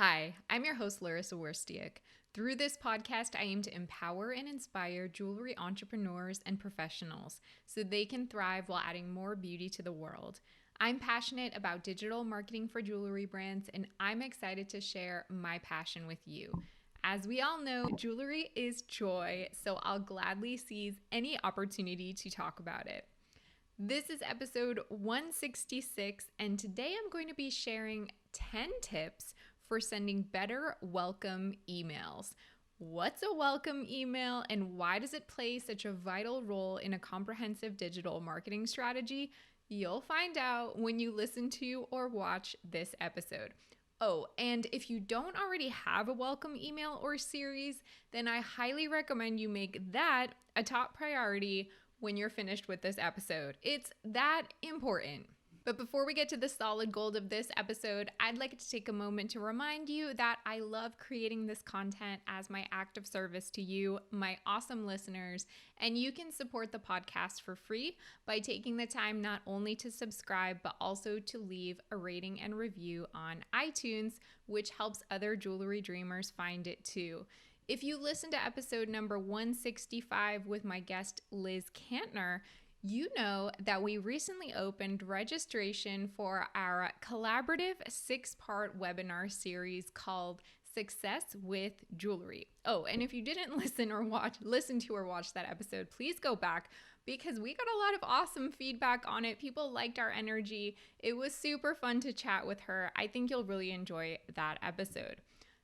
Hi, I'm your host, Larissa Werstiak. Through this podcast, I aim to empower and inspire jewelry entrepreneurs and professionals so they can thrive while adding more beauty to the world. I'm passionate about digital marketing for jewelry brands, and I'm excited to share my passion with you. As we all know, jewelry is joy, so I'll gladly seize any opportunity to talk about it. This is episode 166, and today I'm going to be sharing 10 tips for sending better welcome emails. What's a welcome email and why does it play such a vital role in a comprehensive digital marketing strategy? You'll find out when you listen to or watch this episode. Oh, and if you don't already have a welcome email or series, then I highly recommend you make that a top priority when you're finished with this episode. It's that important. But before we get to the solid gold of this episode, I'd like to take a moment to remind you that I love creating this content as my act of service to you, my awesome listeners, and you can support the podcast for free by taking the time not only to subscribe, but also to leave a rating and review on iTunes, which helps other jewelry dreamers find it too. If you listen to episode number 165 with my guest Liz Kantner, you know that we recently opened registration for our collaborative 6-part webinar series called Success with Jewelry. Oh, and if you didn't listen to or watch that episode, please go back because we got a lot of awesome feedback on it. People liked our energy. It was super fun to chat with her. I think you'll really enjoy that episode.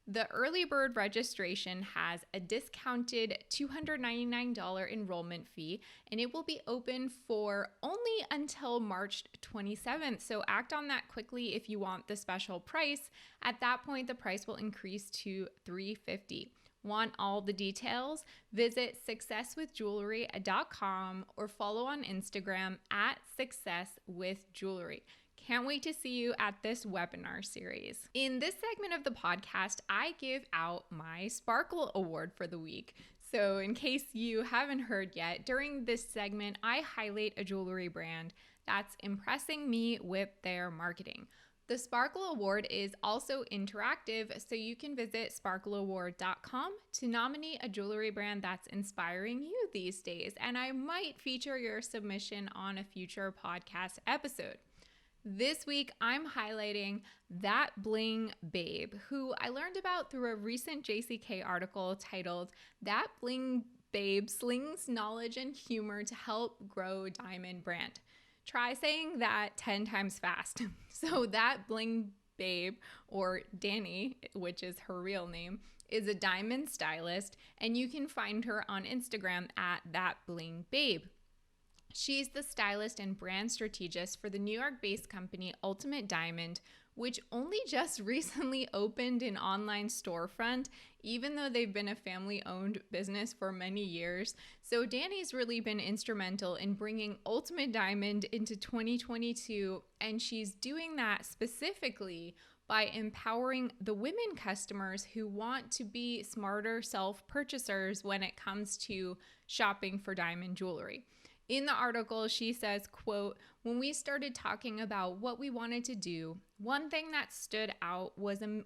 The early bird registration has a discounted $299 enrollment fee, and it will be open for only until March 27th. So act on that quickly if you want the special price. At that point, the price will increase to $350. Want all the details? Visit successwithjewelry.com or follow on Instagram at successwithjewelry. Can't wait to see you at this webinar series. In this segment of the podcast, I give out my Sparkle Award for the week. So in case you haven't heard yet, during this segment, I highlight a jewelry brand that's impressing me with their marketing. The Sparkle Award is also interactive, so you can visit sparkleaward.com to nominate a jewelry brand that's inspiring you these days, and I might feature your submission on a future podcast episode. This week, I'm highlighting That Bling Babe, who I learned about through a recent JCK article titled That Bling Babe Slings Knowledge and Humor to Help Grow Diamond Brand. Try saying that 10 times fast. So That Bling Babe, or Danny, which is her real name, is a diamond stylist, and you can find her on Instagram at That Bling Babe. She's the stylist and brand strategist for the New York-based company Ultimate Diamond, which only just recently opened an online storefront, even though they've been a family-owned business for many years. So Danny's really been instrumental in bringing Ultimate Diamond into 2022, and she's doing that specifically by empowering the women customers who want to be smarter self-purchasers when it comes to shopping for diamond jewelry. In the article, she says, quote, "When we started talking about what we wanted to do, one thing that stood out was a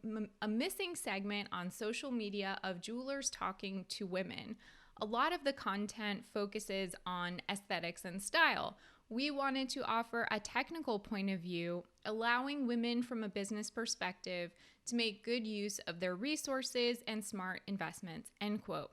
missing segment on social media of jewelers talking to women. A lot of the content focuses on aesthetics and style. We wanted to offer a technical point of view, allowing women from a business perspective to make good use of their resources and smart investments," end quote.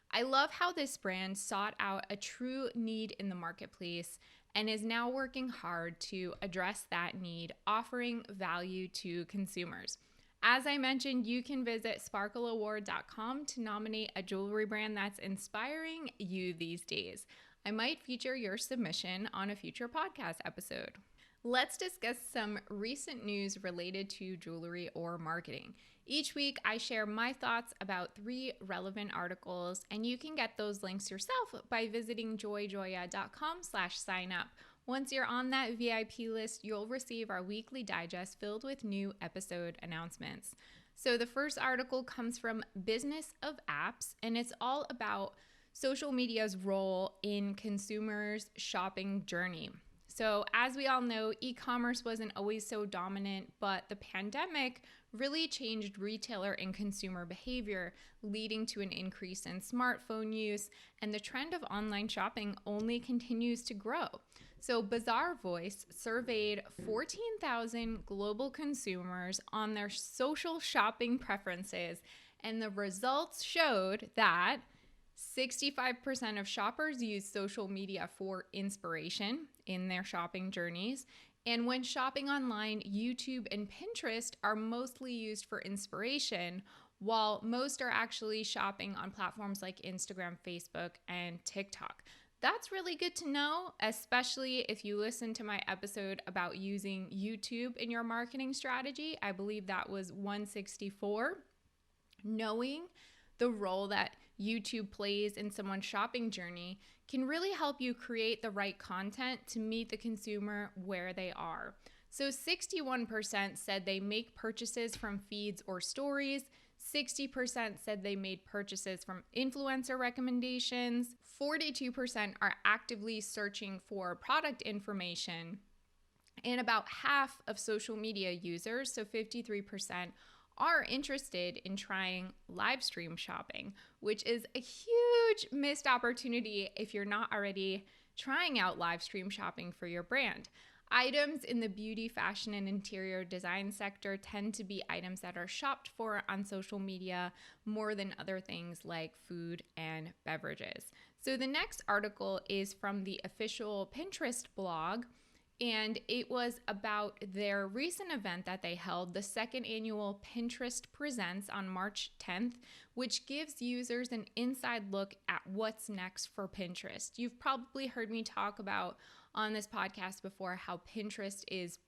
I love how this brand sought out a true need in the marketplace and is now working hard to address that need, offering value to consumers. As I mentioned, you can visit sparkleaward.com to nominate a jewelry brand that's inspiring you these days. I might feature your submission on a future podcast episode. Let's discuss some recent news related to jewelry or marketing. Each week, I share my thoughts about 3 relevant articles, and you can get those links yourself by visiting joyjoya.com/sign up. Once you're on that VIP list, you'll receive our weekly digest filled with new episode announcements. So the first article comes from Business of Apps, and it's all about social media's role in consumers' shopping journey. So, as we all know, e-commerce wasn't always so dominant, but the pandemic really changed retailer and consumer behavior, leading to an increase in smartphone use, and the trend of online shopping only continues to grow. So, Bazaar Voice surveyed 14,000 global consumers on their social shopping preferences, and the results showed that 65% of shoppers use social media for inspiration in their shopping journeys. And when shopping online, YouTube and Pinterest are mostly used for inspiration, while most are actually shopping on platforms like Instagram, Facebook, and TikTok. That's really good to know, especially if you listen to my episode about using YouTube in your marketing strategy. I believe that was 164. Knowing the role that YouTube plays in someone's shopping journey can really help you create the right content to meet the consumer where they are. So 61% said they make purchases from feeds or stories. 60% said they made purchases from influencer recommendations. 42% are actively searching for product information. And about half of social media users, so 53%, are interested in trying live stream shopping, which is a huge missed opportunity if you're not already trying out live stream shopping for your brand. Items in the beauty, fashion, and interior design sector tend to be items that are shopped for on social media more than other things like food and beverages. So the next article is from the official Pinterest blog, and it was about their recent event that they held, the second annual Pinterest Presents on March 10th, which gives users an inside look at what's next for Pinterest. You've probably heard me talk about on this podcast before how Pinterest is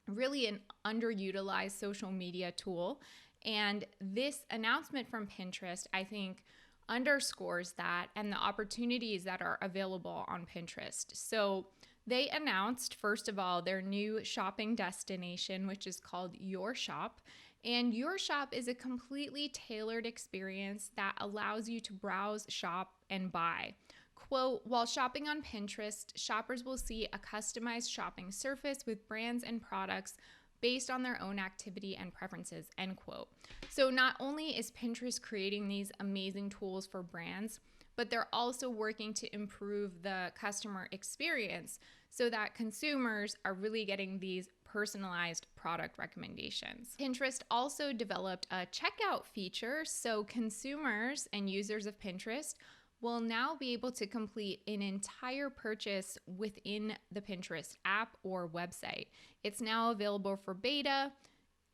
really an underutilized social media tool. And this announcement from Pinterest, I think, underscores that and the opportunities that are available on Pinterest. So they announced, first of all, their new shopping destination, which is called Your Shop. And Your Shop is a completely tailored experience that allows you to browse, shop, and buy. Quote, while shopping on Pinterest, shoppers will see a customized shopping surface with brands and products based on their own activity and preferences, end quote. So not only is Pinterest creating these amazing tools for brands, but they're also working to improve the customer experience so that consumers are really getting these personalized product recommendations. Pinterest also developed a checkout feature, so consumers and users of Pinterest will now be able to complete an entire purchase within the Pinterest app or website. It's now available for beta,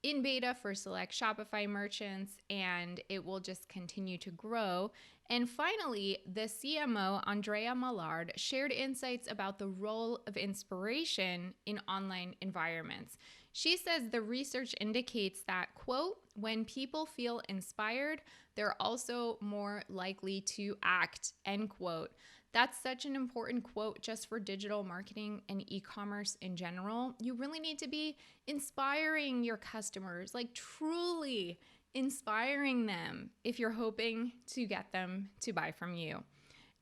in beta for select Shopify merchants, and it will just continue to grow. And finally, the CMO, Andrea Mallard, shared insights about the role of inspiration in online environments. She says the research indicates that, quote, when people feel inspired, they're also more likely to act, end quote. That's such an important quote just for digital marketing and e-commerce in general. You really need to be inspiring your customers, like truly inspiring them if you're hoping to get them to buy from you.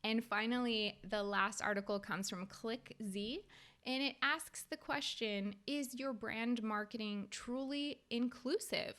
And finally, the last article comes from ClickZ, and it asks the question, is your brand marketing truly inclusive?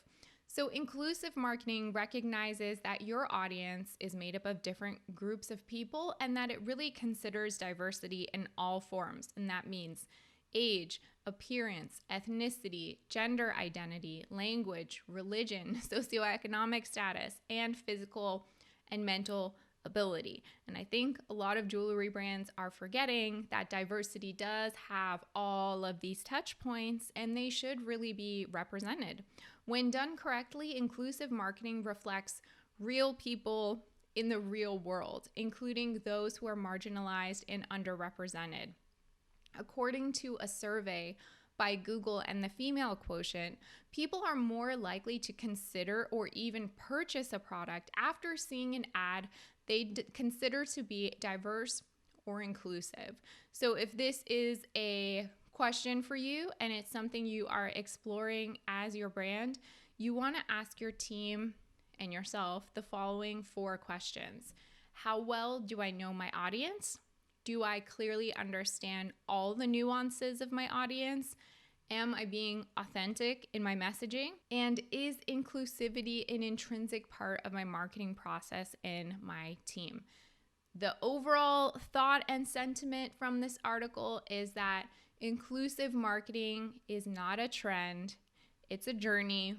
So inclusive marketing recognizes that your audience is made up of different groups of people and that it really considers diversity in all forms. And that means age, appearance, ethnicity, gender identity, language, religion, socioeconomic status, and physical and mental ability. And I think a lot of jewelry brands are forgetting that diversity does have all of these touch points and they should really be represented. When done correctly, inclusive marketing reflects real people in the real world, including those who are marginalized and underrepresented. According to a survey by Google and the Female Quotient, people are more likely to consider or even purchase a product after seeing an ad they consider to be diverse or inclusive. So if this is a question for you and it's something you are exploring as your brand, you want to ask your team and yourself the following 4 questions. How well do I know my audience? Do I clearly understand all the nuances of my audience? Am I being authentic in my messaging? And is inclusivity an intrinsic part of my marketing process and my team? The overall thought and sentiment from this article is that inclusive marketing is not a trend, it's a journey,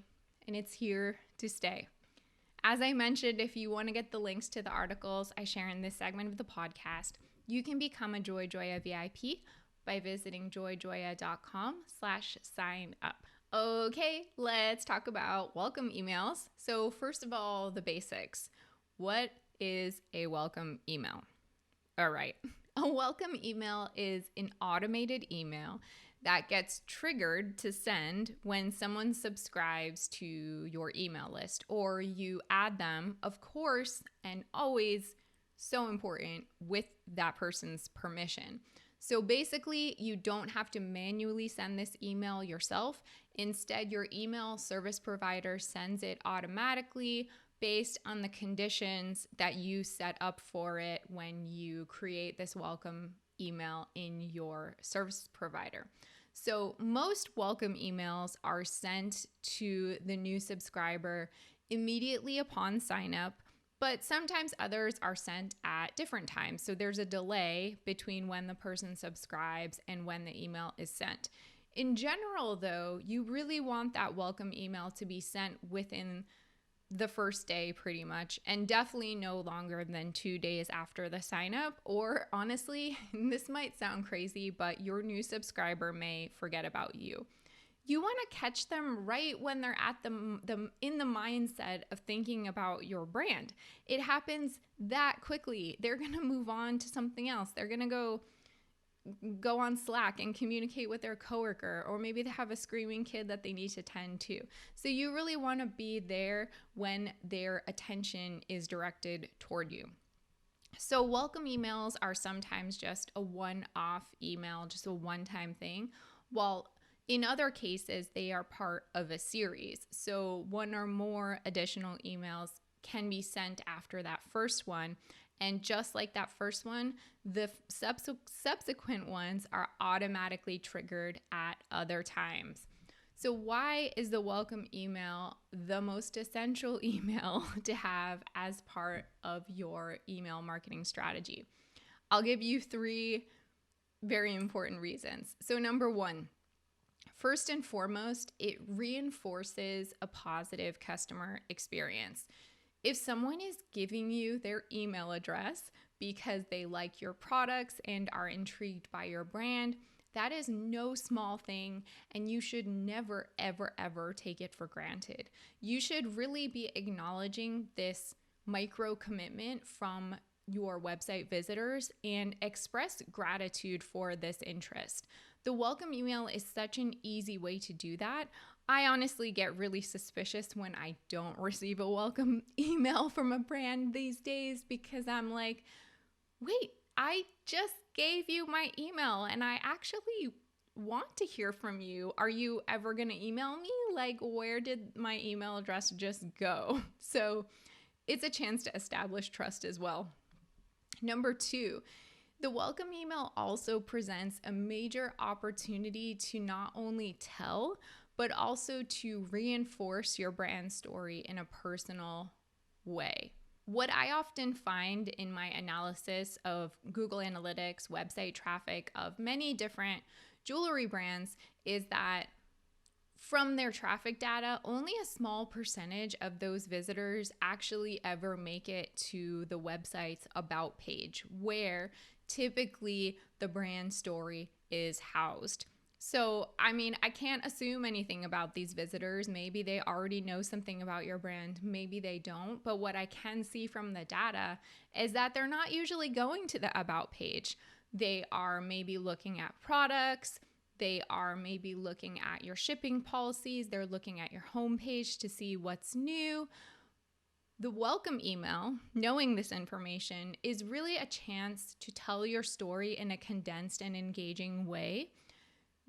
and it's here to stay. As I mentioned, if you want to get the links to the articles I share in this segment of the podcast, you can become a JoyJoya VIP by visiting joyjoya.com/sign up. Okay, let's talk about welcome emails. So first of all, the basics. What is a welcome email? All right. A welcome email is an automated email that gets triggered to send when someone subscribes to your email list or you add them, of course, and always so important, with that person's permission. So basically, you don't have to manually send this email yourself. Instead, your email service provider sends it automatically based on the conditions that you set up for it when you create this welcome email in your service provider. So most welcome emails are sent to the new subscriber immediately upon sign up, but sometimes others are sent at different times. So there's a delay between when the person subscribes and when the email is sent. In general, though, you really want that welcome email to be sent within the first day pretty much, and definitely no longer than 2 days after the sign up. Or honestly, this might sound crazy, but your new subscriber may forget about you. You want to catch them right when they're at the in the mindset of thinking about your brand. It happens that quickly. They're going to move on to something else. They're going to go on Slack and communicate with their coworker, or maybe they have a screaming kid that they need to tend to. So you really want to be there when their attention is directed toward you. So welcome emails are sometimes just a one-off email, just a one-time thing, while in other cases, they are part of a series. So one or more additional emails can be sent after that first one. And just like that first one, the subsequent ones are automatically triggered at other times. So why is the welcome email the most essential email to have as part of your email marketing strategy? I'll give you 3 very important reasons. So number 1, first and foremost, it reinforces a positive customer experience. If someone is giving you their email address because they like your products and are intrigued by your brand, that is no small thing, and you should never, ever, ever take it for granted. You should really be acknowledging this micro commitment from your website visitors and express gratitude for this interest. The welcome email is such an easy way to do that. I honestly get really suspicious when I don't receive a welcome email from a brand these days, because I'm like, wait, I just gave you my email and I actually want to hear from you. Are you ever going to email me? Like, where did my email address just go? So it's a chance to establish trust as well. Number 2, the welcome email also presents a major opportunity to not only tell, but also to reinforce your brand story in a personal way. What I often find in my analysis of Google Analytics, website traffic of many different jewelry brands is that from their traffic data, only a small percentage of those visitors actually ever make it to the website's about page, where typically the brand story is housed. So, I mean, I can't assume anything about these visitors. Maybe they already know something about your brand. Maybe they don't. But what I can see from the data is that they're not usually going to the about page. They are maybe looking at products. They are maybe looking at your shipping policies. They're looking at your homepage to see what's new. The welcome email, knowing this information, is really a chance to tell your story in a condensed and engaging way,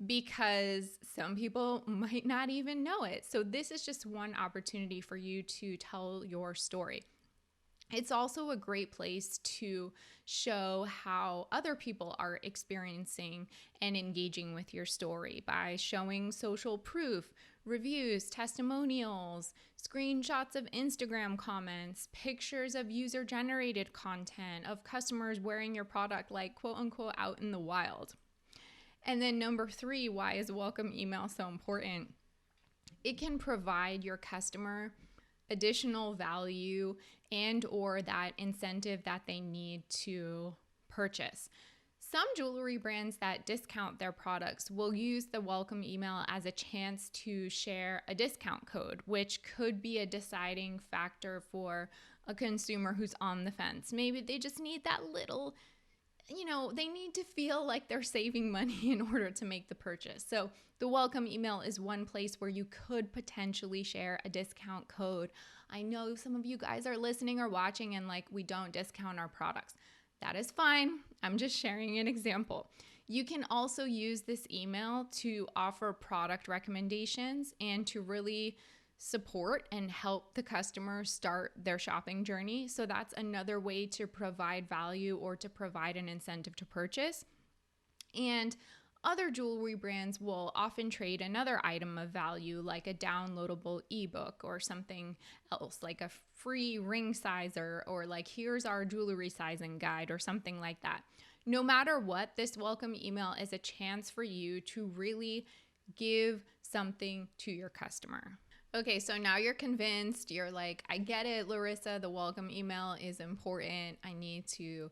because some people might not even know it. So this is just one opportunity for you to tell your story. It's also a great place to show how other people are experiencing and engaging with your story by showing social proof, reviews, testimonials, screenshots of Instagram comments, pictures of user generated content of customers wearing your product, like quote unquote, out in the wild. And then number 3, why is welcome email so important? It can provide your customer additional value and or that incentive that they need to purchase. Some jewelry brands that discount their products will use the welcome email as a chance to share a discount code, which could be a deciding factor for a consumer who's on the fence. Maybe they just need that little, they need to feel like they're saving money in order to make the purchase. So the welcome email is one place where you could potentially share a discount code. I know some of you guys are listening or watching and like, we don't discount our products. That is fine. I'm just sharing an example. You can also use this email to offer product recommendations and to really support and help the customer start their shopping journey. So that's another way to provide value or to provide an incentive to purchase. And other jewelry brands will often trade another item of value, like a downloadable ebook or something else, like a free ring sizer, or like, here's our jewelry sizing guide or something like that. No matter what, this welcome email is a chance for you to really give something to your customer. Okay, so now you're convinced. You're like, I get it, Larissa, the welcome email is important. I need to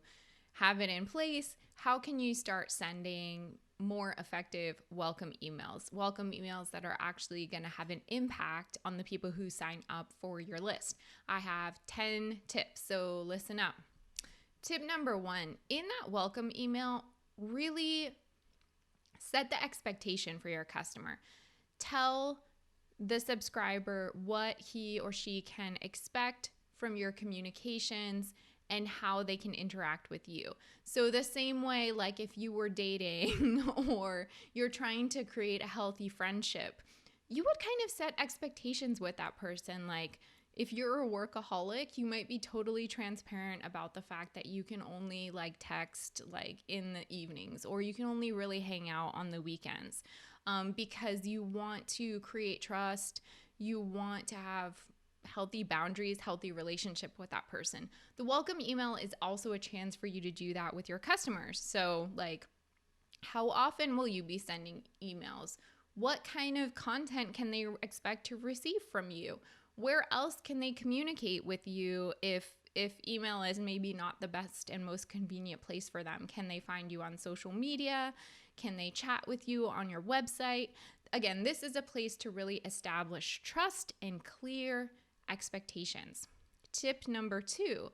have it in place. How can you start sending more effective welcome emails that are actually going to have an impact on the people who sign up for your list? I have 10 tips, so listen up. Tip number 1, in that welcome email, really set the expectation for your customer. Tell the subscriber what he or she can expect from your communications and how they can interact with you. So the same way, like if you were dating or you're trying to create a healthy friendship, you would kind of set expectations with that person. Like if you're a workaholic, you might be totally transparent about the fact that you can only like text like in the evenings, or you can only really hang out on the weekends, because you want to create trust. You want to have healthy boundaries, healthy relationship with that person. The welcome email is also a chance for you to do that with your customers. So like, how often will you be sending emails? What kind of content can they expect to receive from you? Where else can they communicate with you if email is maybe not the best and most convenient place for them? Can they find you on social media? Can they chat with you on your website? Again, this is a place to really establish trust and clear expectations. Tip number 2,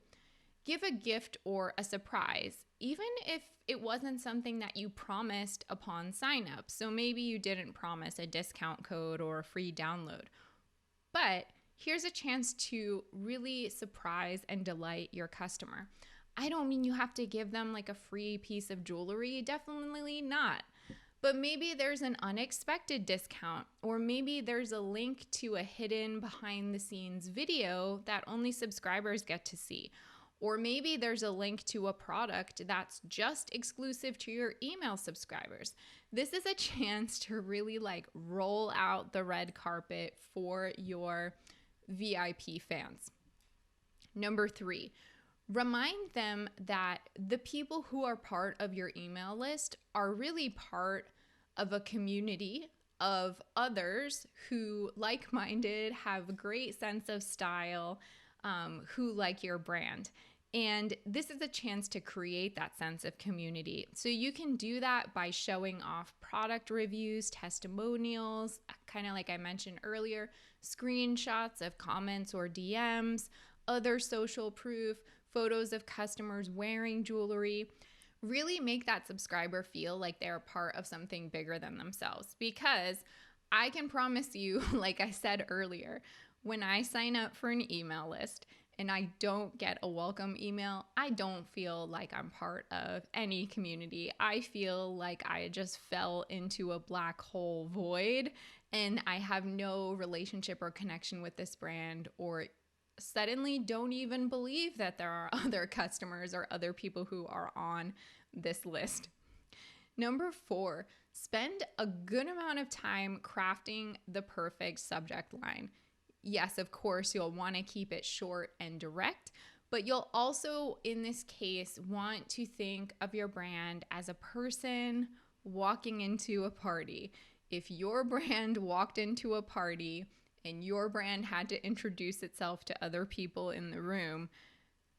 give a gift or a surprise, even if it wasn't something that you promised upon sign up. So maybe you didn't promise a discount code or a free download, but here's a chance to really surprise and delight your customer. I don't mean you have to give them like a free piece of jewelry, definitely not. But maybe there's an unexpected discount, or maybe there's a link to a hidden behind the scenes video that only subscribers get to see. Or maybe there's a link to a product that's just exclusive to your email subscribers. This is a chance to really like roll out the red carpet for your VIP fans. Number 3, remind them that the people who are part of your email list are really part of a community of others who, like-minded, have a great sense of style, who like your brand. And this is a chance to create that sense of community. So you can do that by showing off product reviews, testimonials, kind of like I mentioned earlier, screenshots of comments or DMs, other social proof, photos of customers wearing jewelry. Really make that subscriber feel like they're part of something bigger than themselves. Because I can promise you, like I said earlier, when I sign up for an email list and I don't get a welcome email, I don't feel like I'm part of any community. I feel like I just fell into a black hole void and I have no relationship or connection with this brand or suddenly don't even believe that there are other customers or other people who are on this list. Number 4, spend a good amount of time crafting the perfect subject line. Yes, of course, you'll want to keep it short and direct, but you'll also, in this case, want to think of your brand as a person walking into a party. If your brand walked into a party and your brand had to introduce itself to other people in the room,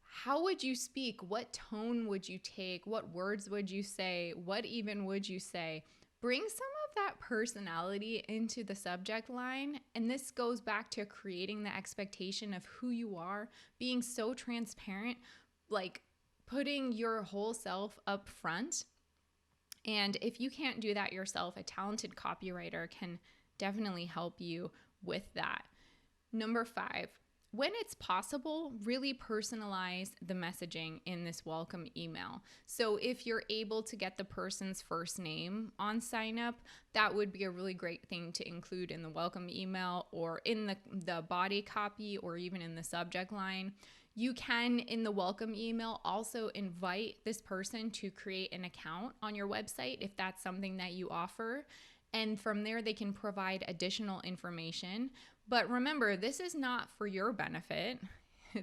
how would you speak? What tone would you take? What words would you say? What even would you say? Bring some of that personality into the subject line. And this goes back to creating the expectation of who you are, being so transparent, like putting your whole self up front. And if you can't do that yourself, a talented copywriter can definitely help you with that. Number 5, when it's possible, really personalize the messaging in this welcome email. So if you're able to get the person's first name on sign up, that would be a really great thing to include in the welcome email or in the body copy or even in the subject line. You can, in the welcome email, also invite this person to create an account on your website if that's something that you offer. And from there, they can provide additional information. But remember, this is not for your benefit,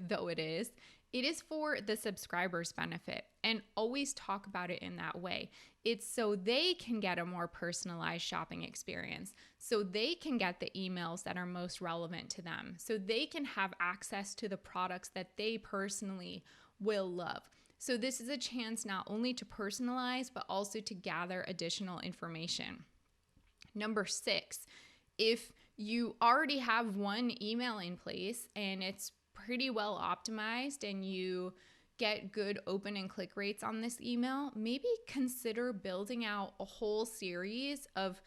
though it is. It is for the subscriber's benefit. And always talk about it in that way. It's so they can get a more personalized shopping experience. So they can get the emails that are most relevant to them. So they can have access to the products that they personally will love. So this is a chance not only to personalize, but also to gather additional information. Number 6, if you already have one email in place and it's pretty well optimized and you get good open and click rates on this email, maybe consider building out a whole series of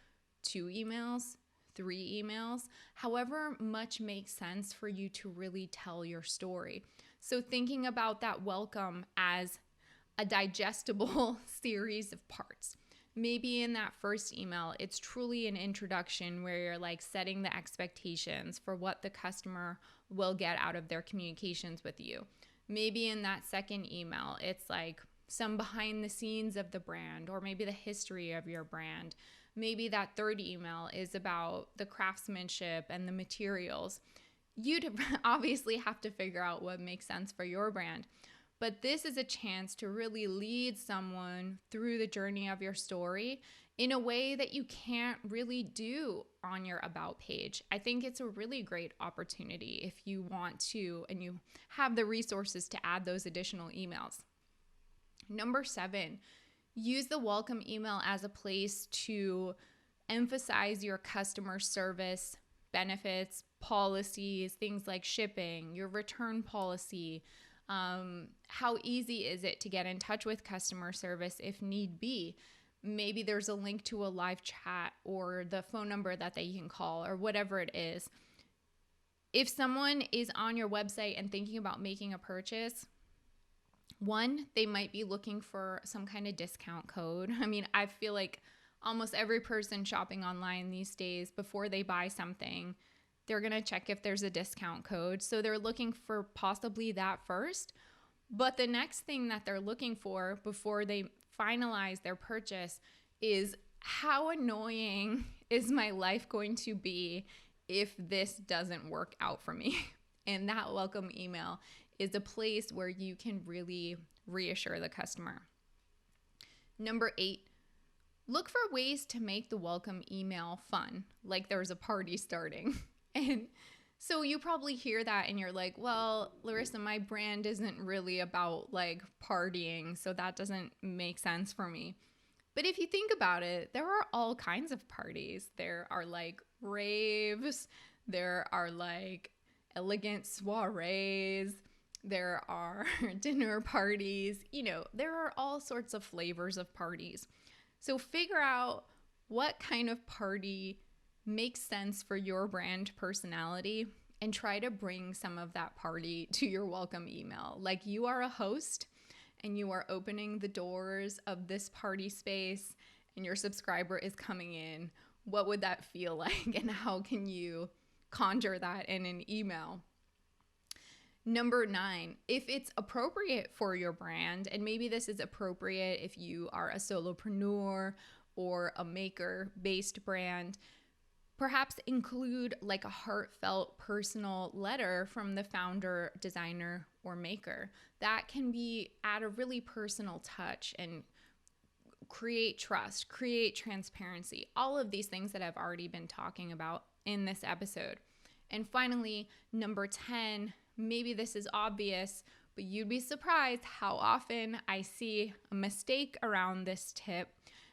2 emails, 3 emails, however much makes sense for you to really tell your story. So thinking about that welcome as a digestible series of parts. Maybe in that first email, it's truly an introduction where you're like setting the expectations for what the customer will get out of their communications with you. Maybe in that second email, it's like some behind the scenes of the brand or maybe the history of your brand. Maybe that third email is about the craftsmanship and the materials. You'd obviously have to figure out what makes sense for your brand. But this is a chance to really lead someone through the journey of your story in a way that you can't really do on your About page. I think it's a really great opportunity if you want to and you have the resources to add those additional emails. Number 7, use the welcome email as a place to emphasize your customer service benefits, policies, things like shipping, your return policy. How easy is it to get in touch with customer service if need be? Maybe there's a link to a live chat or the phone number that they can call or whatever it is. If someone is on your website and thinking about making a purchase, 1, they might be looking for some kind of discount code. I mean, I feel like almost every person shopping online these days, before they buy something, they're going to check if there's a discount code. So they're looking for possibly that first. But the next thing that they're looking for before they finalize their purchase is, how annoying is my life going to be if this doesn't work out for me? And that welcome email is a place where you can really reassure the customer. Number 8, look for ways to make the welcome email fun, like there's a party starting. And so you probably hear that and you're like, well, Larissa, my brand isn't really about like partying, so that doesn't make sense for me. But if you think about it, there are all kinds of parties. There are like raves, there are like elegant soirees, there are dinner parties, there are all sorts of flavors of parties. So figure out what kind of party makes sense for your brand personality and try to bring some of that party to your welcome email. Like you are a host and you are opening the doors of this party space and your subscriber is coming in. What would that feel like and how can you conjure that in an email? Number 9, if it's appropriate for your brand, and maybe this is appropriate if you are a solopreneur or a maker-based brand, perhaps include like a heartfelt personal letter from the founder, designer, or maker. That can add a really personal touch and create trust, create transparency, all of these things that I've already been talking about in this episode. And finally, number 10, maybe this is obvious, but you'd be surprised how often I see a mistake around this tip.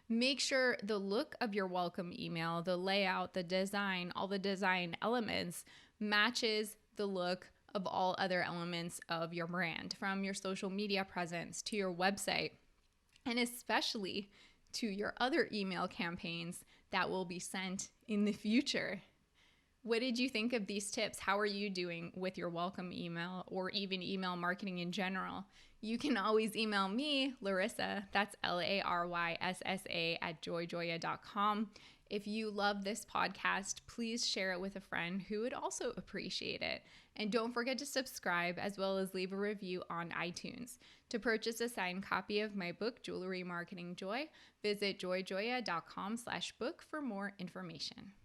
Make sure the look of your welcome email, the layout, the design, all the design elements matches the look of all other elements of your brand, from your social media presence to your website, and especially to your other email campaigns that will be sent in the future. What did you think of these tips? How are you doing with your welcome email or even email marketing in general? You can always email me, Laryssa, that's LARYSSA @joyjoya.com. If you love this podcast, please share it with a friend who would also appreciate it. And don't forget to subscribe as well as leave a review on iTunes. To purchase a signed copy of my book, Jewelry Marketing Joy, visit joyjoya.com/book for more information.